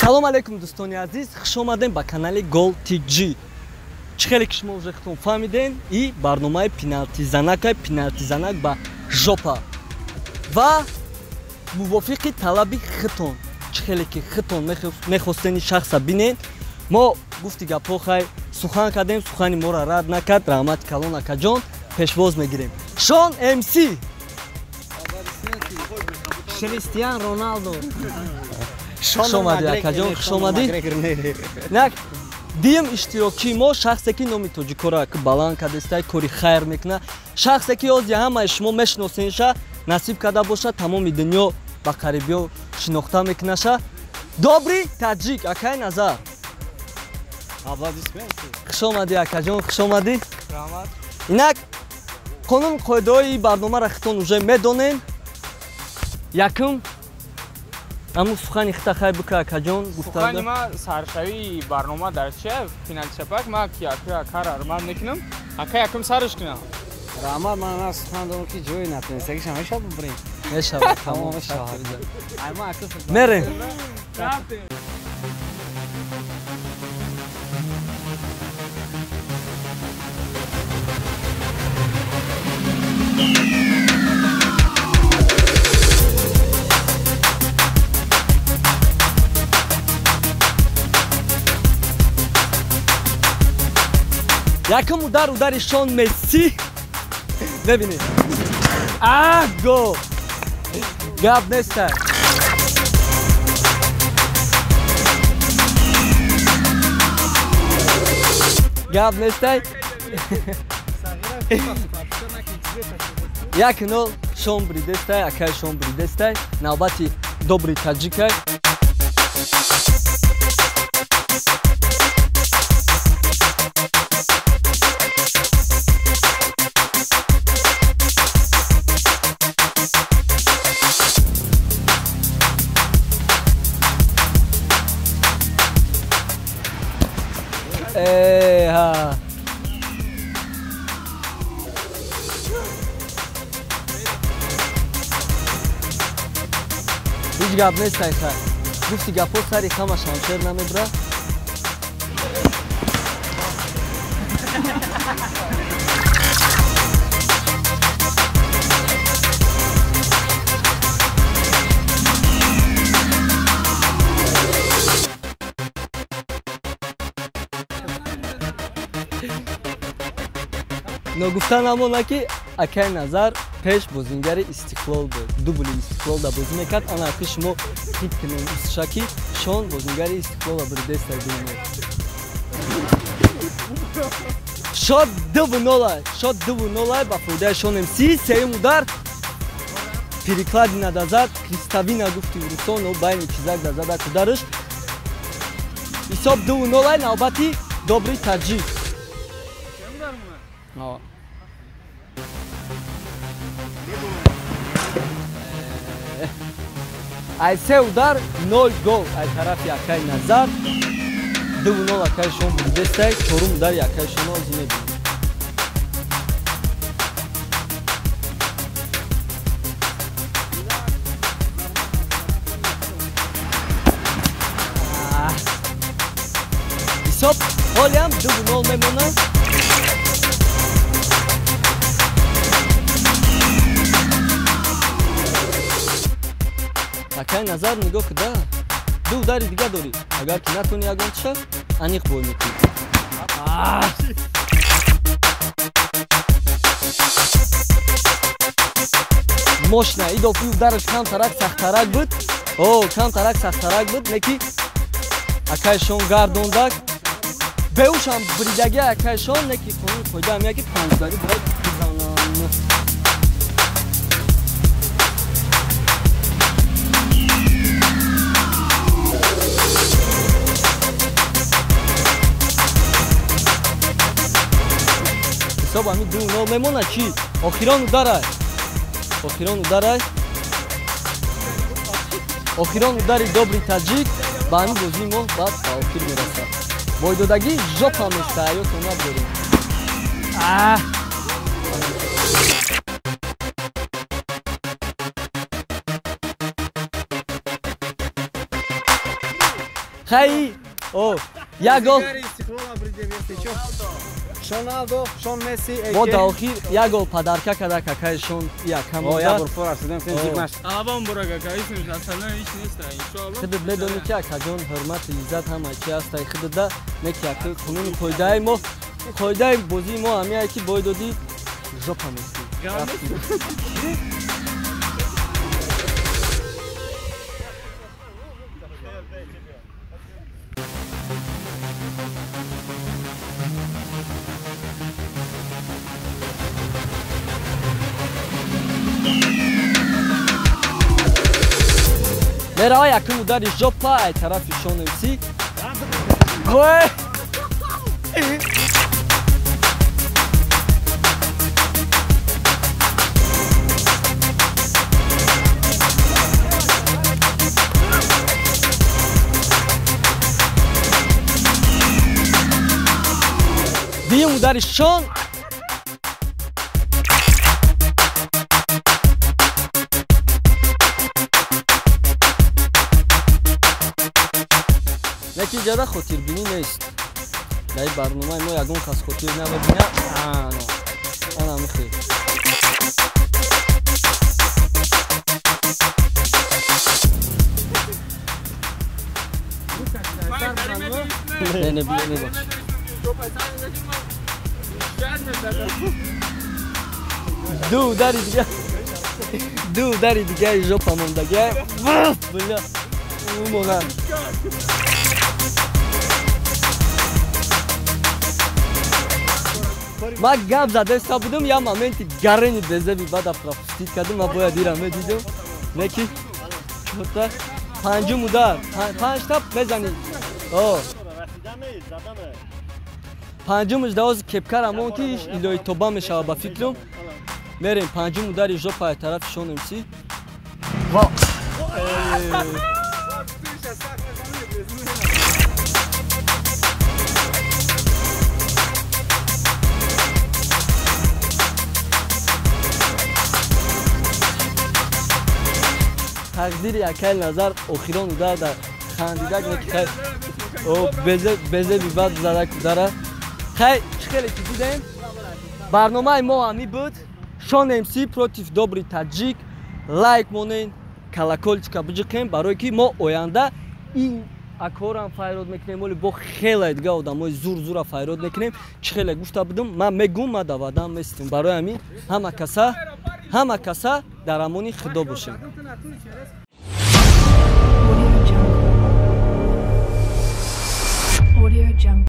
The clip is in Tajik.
Салом алейкум дӯстони азиз, хуш омадем ба канали Goal TG. Чӣ хеле ки шумо уже худтон фаҳмиден, и барномаи пеналтизанак ба жопа ва мувофиқи талаби худтон. Чӣ хеле ки худтон мехостени шахса бинен, мо гуфти гапҳо хай сухан кардем, сухани моро рад накард, раҳмати калон акаҷон, пешвоз мегирем. Шон МС Кристиан Роналдо. хуш омадӣ акаҷон, хуш омадӣ. Нак дим иштироки мо шахсе ки номи тоҷикора ки баланд кардестай кори хайр мекуна, шахсе ки ҳозир ҳамаи шумо мешиносенша, насиб карда боша тамоми дунё ба қарибиё шинохта мекунаша. Добри таҷик, акай назар. Хуш омадӣ акаҷон, хуш омадӣ. Инак қонун қоидаҳои барномаро худтон уже медонен. Якум аму сухани хита хай бука акаҷон гуфтанда. Сухани ма саршавии барнома дар чия финалшапак ма ки акар арман мекунам. Ака якум сарш кунам. Раҳмат, ман аз сухан дорам ки ҷое натонистӣ, аги шама мешавад бубурем. Мешавад, тамом мешавад. Мерем. Якум удари Шон Месси. Бебинед. Гол. Гап нестай. Гап нестай. 1-0 Шон бридестай, акай Шон бридестай. Навбати добри таҷикай. Ҳеҷ гап нестай хай. Гуфти гапҳо сари хама шамшер намебра. Но гуфтан амона ки акай назар пеш бозингари Истиқлол буд. Дубли Истиқлолда бозӣ мекард. Ана ки шумо фикр кунед устша ки Шон бозингари Истиқлола бридестай бинед. Шот 2-0 ба фоидаи Шон МС. Сеюм удар перекладина дазад, Криставина гуфти Русон о байни чизак дазада ударш. Ҳисоб 2-0 навбати добри таҷик. Ай се удар 0 гол ай тарафи акай назар. 2-0 акай Шон бридестай, чорум удари акай Шоно зимед. Ҳисоб ҳолиам 2-0 мемонад. Акай назар нигоҳ куда. Ду удари дига дорӣ. Агар ки натони ягон чиша, аниқ бой мекунӣ. Мошна идофи удараш камтарак сахтарак буд. Камтарак сахтарак буд, леки акай Шон гардондак. Беушам бридаги акай Шон, леки қонун қоида ҳамия ки панҷдари бояд бизанам. ҳисоб ҳамин 2-0 мемонад чи? Охирон ударай. Охирон удари добри таҷик ба ҳамин бозии мо баъд ба охир мерасад. Войдодагӣ жопа места, ётон набдорем. хай о як гол Ronaldo, Sean Messi, мо дар охир як гол падарка када какаишон якам О, я буда бурфор шудем, фен зигмаш. Авам бурага кайсим асалан ҳеч нест иншоалло. худд медони ки акаҷон ҳурмати иззат ҳама чи астаи худда неки як қонуни қоидаи мо қоидаи бозии мо ҳамия ки бой доди жопа меси мераҳо якум удари жопа ай тарафи шонемси вой дуюм удари шон яки ҷада хотирбинӣ нест дар ин барномаи мо ягон кас хотир намебина ана михел ду удари дигари жопа мондага монанд ман гап задаста будам я моменти гарени безаби бада пропустит кардам ман бояд ирам медидам неки чорта панҷум удар панҷта мезани панҷумш давози кепкар амон ки илои тоба мешава ба фикрам мерем панҷум удари жопа тарафи шонемси тақдири якай назар охирон удар дар хандидак некихай безе бибад задак удара хай чӣ хеле ки будем барномаи мо ҳамин буд шонемси против добри таҷик лайк монен колокольчика биҷиқем барое ки мо оянда ин акорам файрод мекунем оли бо хеле дига одамои зур-зура файрод мекунем чӣ хеле гуфта будам ман мегум ма да ваъдам местим барои ҳамин ҳама каса дар амони худо бошем